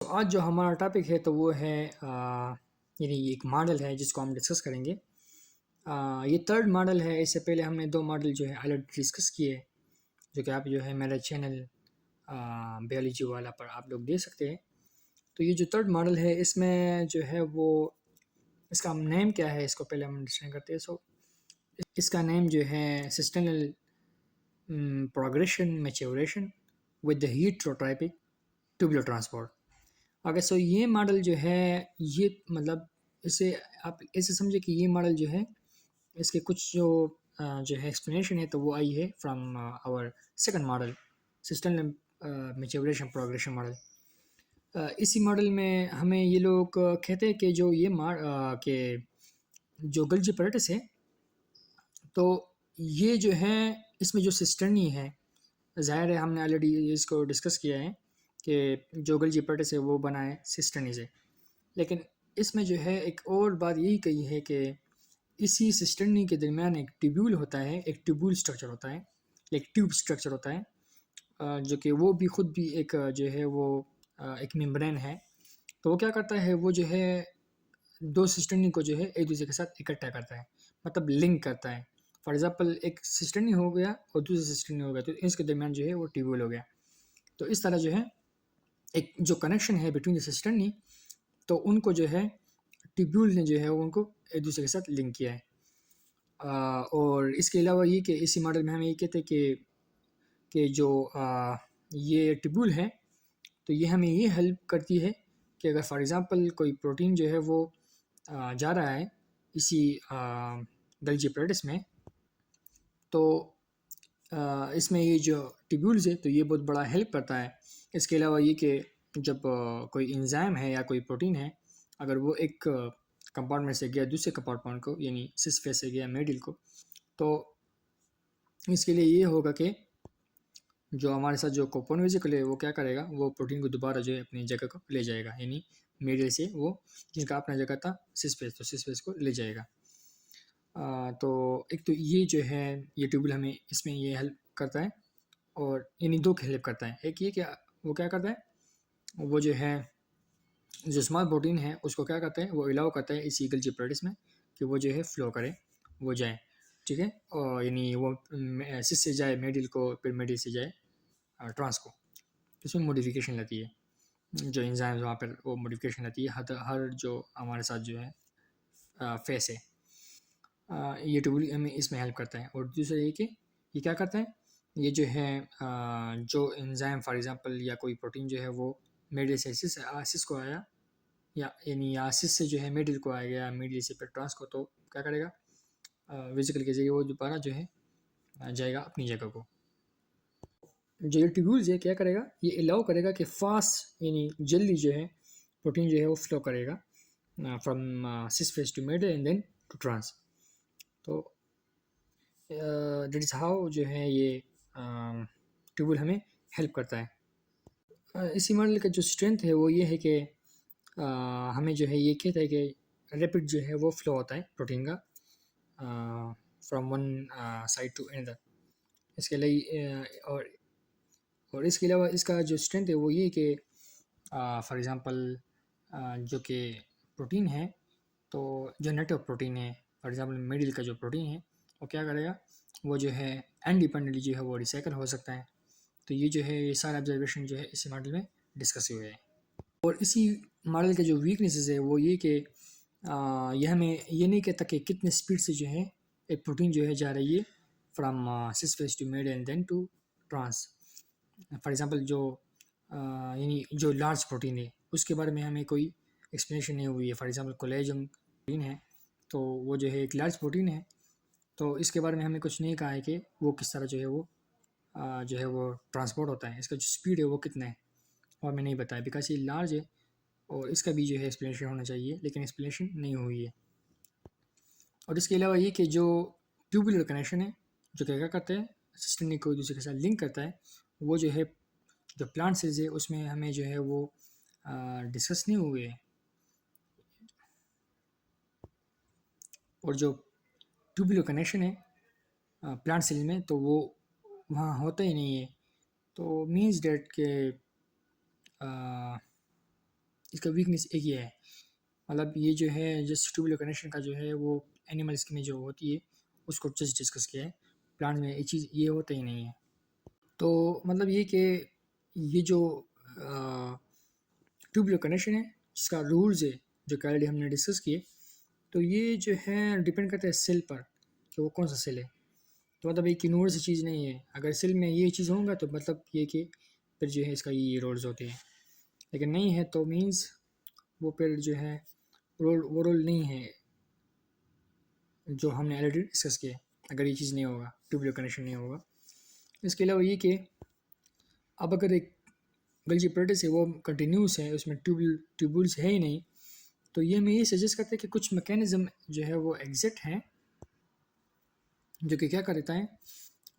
तो आज जो हमारा टॉपिक है तो वो है यानी एक मॉडल है जिसको हम डिस्कस करेंगे। ये थर्ड मॉडल है। इससे पहले हमने दो मॉडल जो है ऑलरेडी डिस्कस किए, जो कि आप जो है मेरे चैनल बायोलॉजी वाला पर आप लोग देख सकते हैं। तो ये जो थर्ड मॉडल है इसमें जो है वो इसका नेम क्या है, इसको पहले हम अंडरस्टैंड करते हैं। सो इसका नेम जो है cisternal progression maturation with the heterotropic tubular transport. Okay, so ये मॉडल जो है ये मतलब इसे आप ऐसे समझे कि ये मॉडल जो है इसके कुछ जो है एक्सप्लेनेशन है तो वो आई है from our second model system maturation progression model. इसी मॉडल में हमें ये लोग कहते हैं कि जो ये के जो गल्जी परेटस है तो ये जो है इसमें जो सिस्टर्नी है, ज़ाहिर है हमने ऑलरेडी इसको डिस्कस किया है कि जो गल्जी परेटस है वो बना है सिस्टर्नी से। लेकिन इसमें जो है एक और बात यही कही है कि इसी सिस्टर्नी के दरमियान एक ट्यूब्यूल होता है, एक ट्यूब्यूल स्ट्रक्चर होता है, एक ट्यूब स्ट्रक्चर होता है, जो कि वो भी खुद भी एक जो है वो एक मेम्ब्रेन है। तो वो क्या करता है, वो जो है दो सिस्टर्नी को जो है एक दूसरे के साथ इकट्ठा करता है, मतलब लिंक करता है। फॉर एग्जांपल एक सिस्टर्नी हो गया और दूसरा सिस्टर्नी हो गया तो इसके दरमियान जो है वो ट्यूब्यूल हो गया। तो इस तरह जो है एक जो कनेक्शन है बिटवीन द सिस्टर्नी, तो उनको जो है ट्यूब्यूल ने जो है उनको एक दूसरे के साथ लिंक किया है। और इसके अलावा ये कि इसी मॉडल में हम ये कहते हैं कि जो ये ट्यूब्यूल है तो ये हमें ये हेल्प करती है कि अगर फॉर एग्ज़ाम्पल कोई प्रोटीन जो है वो जा रहा है इसी गल्जी एपरेटस में, तो इसमें ये जो ट्यूब्यूल्स है तो ये बहुत बड़ा हेल्प करता है। इसके अलावा ये कि जब कोई एंजाइम है या कोई प्रोटीन है, अगर वो एक कंपार्टमेंट से गया दूसरे कंपार्टमेंट को, यानी सिस फेस से गया मिडिल को, तो इसके लिए ये होगा कि जो हमारे साथ जो कोपोन वेजिकल है वो क्या करेगा, वो प्रोटीन को दोबारा जो है अपनी जगह को ले जाएगा, यानी मिडिल से वो जिनका अपना जगह था सिस फेस, तो सिस फेस को ले जाएगा। तो एक तो ये जो है ये ट्यूबुल हमें इसमें ये हेल्प करता है, और यानी दो हेल्प करता है। एक ये क्या वो क्या करता है, वो जो है जो स्मॉल प्रोटीन है उसको क्या करता है, वो अलाउ करता है इस ईगल जिप्रेटिस में कि वो जो है फ्लो करे, वो जाए, ठीक है। और यानी वो सिस से जाए मेडिल को, फिर मेडिल से जाए ट्रांस को। तो इसमें मॉडिफिकेशन लाती है जो एंजाइम्स वहाँ पर, वो मॉडिफिकेशन लाती है हर जो हमारे साथ जो है फेस है। ये ट्यूबुल हमें इसमें हेल्प करता है। और दूसरा ये कि ये क्या करता है, ये जो है जो एंजाइम फॉर एग्जांपल या कोई प्रोटीन जो है वो मेडिल से सिस को आया, या यानी सिस से जो है मिडिल को आ गया, मिडिल से फिर ट्रांस को, तो क्या करेगा वेजिकल के जरिए वो दोबारा जो है जाएगा अपनी जगह को। जो ये ट्यूब्यूल्स है क्या करेगा, ये अलाउ करेगा कि फास्ट यानी जल्दी जो है प्रोटीन जो है वो फ्लो करेगा from cis face to middle and then to trans. तो दैट इज़ हाउ जो है ये ट्यूबुल हमें हेल्प करता है। इसी मॉडल का जो स्ट्रेंथ है वो ये है कि हमें जो है ये कहता है कि रैपिड जो है वो फ्लो होता है प्रोटीन का from one side to another. इसके लिए और इसके अलावा इसका जो स्ट्रेंथ है वो ये कि फॉर एग्ज़ाम्पल जो कि प्रोटीन है, तो जो नेटवर्क प्रोटीन है, फॉर एग्ज़ाम्पल मिडिल का जो प्रोटीन है वो क्या करेगा, वो जो है इंडिपेंडेंटली जो है वो रिसाइकल हो सकता है। तो ये जो है ये सारे ऑब्जर्वेशन जो है इसी मॉडल में डिस्कस हुए हैं। और इसी मॉडल के जो वीकनेसेस है वो ये कि ये हमें ये नहीं कहता कि कितने स्पीड से जो है एक प्रोटीन जो है जा रही है from cis face to mid and then to trans. For example जो यानी जो लार्ज प्रोटीन है उसके बारे में हमें कोई एक्सप्लेनेशन नहीं हुई है। फॉर एग्जांपल कोलेजन प्रोटीन है, तो वो जो है एक लार्ज प्रोटीन है, तो इसके बारे में हमें कुछ नहीं कहा है कि वो किस तरह जो है वो जो है वो ट्रांसपोर्ट होता है, इसका जो स्पीड है वो कितना है, और मैं नहीं बताया बिकॉज ये लार्ज है और इसका भी जो है एक्सप्लेनेशन होना चाहिए, लेकिन एक्सप्लेनेशन नहीं हुई है। और इसके अलावा ये कि जो ट्यूबुलर कनेक्शन है जो क्या क्या करते हैं सिस्टम को एक दूसरे के साथ लिंक करता है, वो जो है जो प्लांट सेल्स है उसमें हमें जो है वो डिस्कस नहीं हुए हैं। और जो ट्यूबुलर कनेक्शन है प्लांट सेल में तो वो वहाँ होता ही नहीं है। तो मीन्स डेट के इसका वीकनेस एक ये है, मतलब ये जो है जस्ट ट्यूबुलर कनेक्शन का जो है वो एनिमल्स में जो होती है उसको जस्ट डिस्कस किया है, प्लांट में ये चीज़ ये होता ही नहीं है। तो मतलब ये कि ये जो ट्यूबुलर कनेक्शन है जिसका रूल्स है जो कि ऑलरेडी हमने डिस्कस किए, तो ये जो है डिपेंड करता है सेल पर कि वो कौन सा सेल है। तो मतलब एक यूनिवर्सल चीज़ नहीं है, अगर सेल में ये चीज़ होगा तो मतलब ये कि फिर जो है इसका ये रोल्स होते हैं, लेकिन नहीं है तो मीन्स वो फिर जो है रोल नहीं है जो हमने ऑलरेडी डिस्कस किया, अगर ये चीज़ नहीं होगा, ट्यूबुलर कनेक्शन नहीं होगा। इसके अलावा ये कि अब अगर एक गल्जी प्रोटेस है वो कंटिन्यूस है, उसमें ट्यूबुल्स है ही नहीं, तो ये हमें ये सजेस्ट करता है कि कुछ मैकेनिज़्म जो है वो एग्जिट हैं जो कि क्या करता है,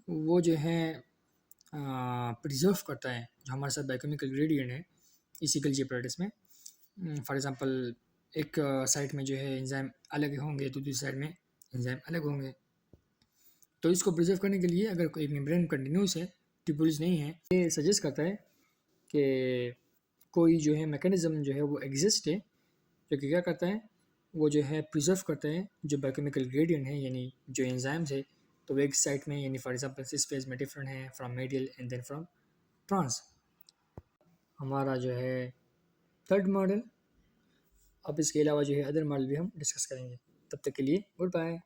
वो जो है प्रिजर्व करता है जो हमारे साथ बायोकेमिकल ग्रेडियंट है इसी गल्जी प्रोटेस में। फॉर एग्जांपल एक साइड में जो है एंजाइम अलग होंगे तो दूसरी साइड में एंजाइम अलग होंगे, तो इसको प्रिजर्व करने के लिए अगर कोई मेम्ब्रेन कंटिन्यूस है, ट्यूबुल्स नहीं है, ये सजेस्ट करता है कि कोई जो है मैकेनिज़्म जो है वो एग्जिस्ट है जो कि क्या करता है, वो जो है प्रिजर्व करता है जो बायोकेमिकल ग्रेडियंट है यानी जो एंजाइम्स है, तो वो एक साइड में यानी फॉर एग्जांपल सिस फेज में डिफरेंट है from medial and then from trans. हमारा जो है थर्ड मॉडल, अब इसके अलावा जो है अदर मॉडल भी हम डिस्कस करेंगे। तब तक के लिए गुड बाय।